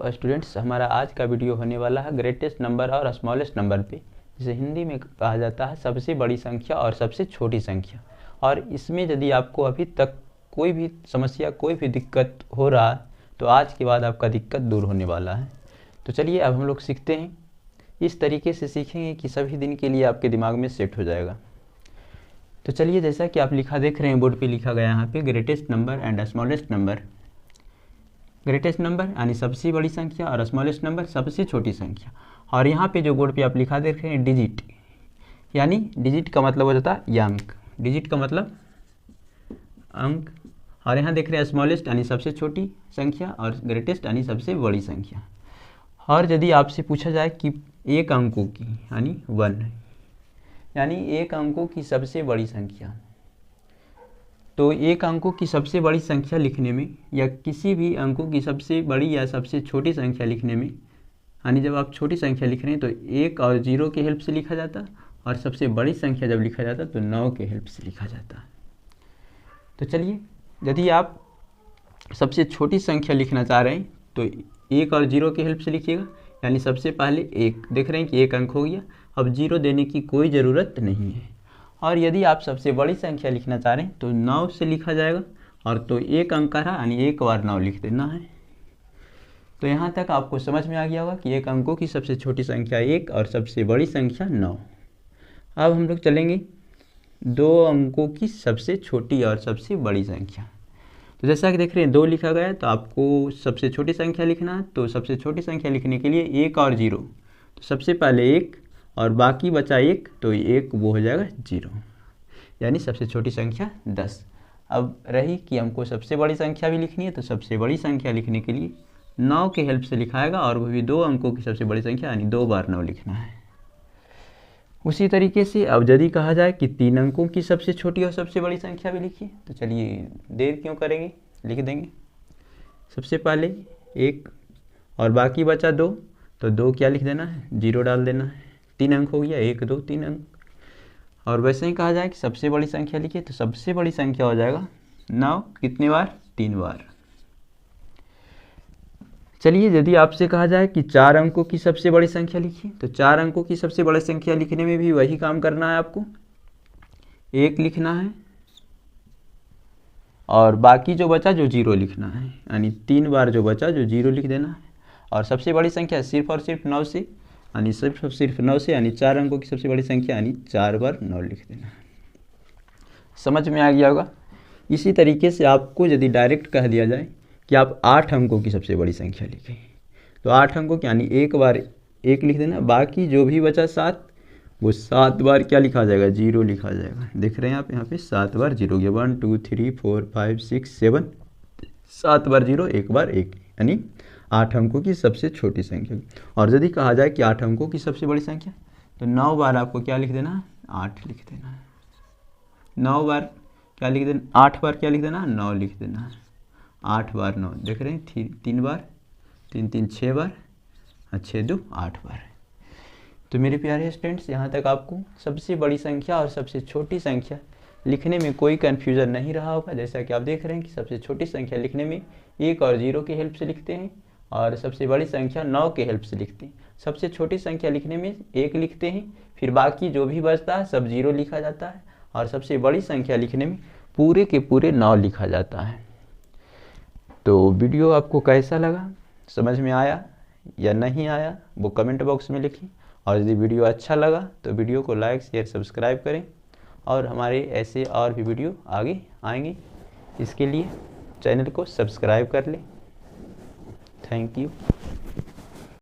Students, हमारा आज का वीडियो होने वाला है ग्रेटेस्ट नंबर और स्मॉलेस्ट नंबर पे, जिसे हिंदी में कहा जाता है सबसे बड़ी संख्या और सबसे छोटी संख्या। और इसमें यदि आपको अभी तक कोई भी समस्या, कोई भी दिक्कत हो रहा है तो आज के बाद आपका दिक्कत दूर होने वाला है। तो चलिए अब हम लोग सीखते हैं। इस तरीके से सीखेंगे कि सभी दिन के लिए आपके दिमाग में सेट हो जाएगा। तो चलिए, जैसा कि आप लिखा देख रहे हैं, बोर्ड पे लिखा गया यहाँ पे greatest number and smallest number. Greatest number यानी सबसे बड़ी संख्या और स्मॉलेस्ट नंबर सबसे छोटी संख्या। और यहाँ पे जो बोर्ड पे आप लिखा देख रहे हैं डिजिट, यानी डिजिट का मतलब हो जाता है अंक, डिजिट का मतलब अंक। और यहाँ देख रहे हैं स्मॉलेस्ट यानी सबसे छोटी संख्या और ग्रेटेस्ट यानी सबसे बड़ी संख्या। और यदि आपसे पूछा जाए कि एक अंकों की यानी 1 यानी एक अंकों की सबसे बड़ी संख्या, तो एक अंकों की सबसे बड़ी संख्या लिखने में या किसी भी अंकों की सबसे बड़ी या सबसे छोटी संख्या लिखने में, यानी जब आप छोटी संख्या लिख रहे हैं तो 1 और 0 के हेल्प से लिखा जाता है, और सबसे बड़ी संख्या जब लिखा जाता है तो 9 के हेल्प से लिखा जाता है। तो चलिए, यदि आप सबसे छोटी संख्या लिखना चाह रहे हैं तो 1 और 0 के हेल्प से लिखिएगा। यानी सबसे पहले 1 देख रहे हैं कि 1 अंक हो गया, अब 0 देने की कोई ज़रूरत नहीं है। और यदि आप सबसे बड़ी संख्या लिखना चाह रहे हैं तो 9 से लिखा जाएगा, और तो 1 अंक का रहा यानी 1 बार 9 लिख देना है। तो यहाँ तक आपको समझ में आ गया होगा कि एक अंकों की सबसे छोटी संख्या 1 और सबसे बड़ी संख्या 9। अब हम लोग चलेंगे 2 अंकों की सबसे छोटी और सबसे बड़ी संख्या। तो जैसा कि देख रहे हैं 2 लिखा गया है, तो आपको सबसे छोटी संख्या लिखना है। तो सबसे छोटी संख्या लिखने के लिए 1 और 0, तो सबसे पहले 1 और बाकी बचा 1, तो 1 वो हो जाएगा 0, यानी सबसे छोटी संख्या 10। अब रही कि हमको सबसे बड़ी संख्या भी लिखनी है, तो सबसे बड़ी संख्या लिखने के लिए 9 के हेल्प से लिखाएगा, और वो भी 2 अंकों की सबसे बड़ी संख्या यानी 2 बार 9 लिखना है। उसी तरीके से अब यदि कहा जाए कि 3 अंकों की सबसे छोटी और सबसे बड़ी संख्या भी लिखिए, तो चलिए देर क्यों करेंगे, लिख देंगे। सबसे पहले 1 और बाकी बचा 2, तो 2 क्या लिख देना है, 0 डाल देना है। 3 अंक हो गया, 1 2 3 अंक। और वैसे ही कहा जाए कि सबसे बड़ी संख्या लिखिए, तो सबसे बड़ी संख्या हो जाएगा 9, कितनी बार, 3 बार। चलिए, यदि आपसे कहा जाए कि 4 अंकों की सबसे बड़ी संख्या लिखिए, तो 4 अंकों की सबसे बड़ी संख्या लिखने में भी वही काम करना है आपको। 1 लिखना है और बाकी जो बचा जो 0 लिखना है, यानी 3 बार जो बचा जो 0 लिख देना है। और सबसे बड़ी संख्या सिर्फ और सिर्फ 9 से, यानी सिर्फ 9 से, यानी 4 अंकों की सबसे बड़ी संख्या यानी 4 बार 9 लिख देना है। समझ में आ गया होगा। इसी तरीके से आपको यदि डायरेक्ट कह दिया जाए कि आप 8 अंकों की सबसे बड़ी संख्या लिखें, तो 8 अंकों की यानी 1 बार 1 लिख देना, बाकी जो भी बचा 7, वो 7 बार क्या लिखा जाएगा, 0 लिखा जाएगा। देख रहे हैं आप यहाँ पे 7 बार 0 गया, 1 2 3 4 5 6 7, 7 बार 0, 1 बार 1, यानी 8 अंकों की सबसे छोटी संख्या। और यदि कहा जाए कि 8 अंकों की सबसे बड़ी संख्या, तो 9 बार आपको क्या लिख देना है, 8 लिख देना है। 9 बार क्या लिख देना, 8 बार क्या लिख देना है, 9 लिख देना है। 8 बार 9, देख रहे हैं 3 बार, 3 3 6 बार, 6 2 8 बार। तो मेरे प्यारे स्टूडेंट्स, यहाँ तक आपको सबसे बड़ी संख्या और सबसे छोटी संख्या लिखने में कोई कन्फ्यूज़न नहीं रहा होगा। जैसा कि आप देख रहे हैं कि सबसे छोटी संख्या लिखने में 1 और 0 की हेल्प से लिखते हैं, और सबसे बड़ी संख्या 9 के हेल्प से लिखते हैं। सबसे छोटी संख्या लिखने में 1 लिखते हैं, फिर बाकी जो भी बचता है सब 0 लिखा जाता है, और सबसे बड़ी संख्या लिखने में पूरे के पूरे 9 लिखा जाता है। तो वीडियो आपको कैसा लगा, समझ में आया या नहीं आया, वो कमेंट बॉक्स में लिखिए। और यदि वीडियो अच्छा लगा तो वीडियो को लाइक शेयर सब्सक्राइब करें, और हमारे ऐसे और भी वीडियो आगे आएंगे, इसके लिए चैनल को सब्सक्राइब कर लें। Thank you.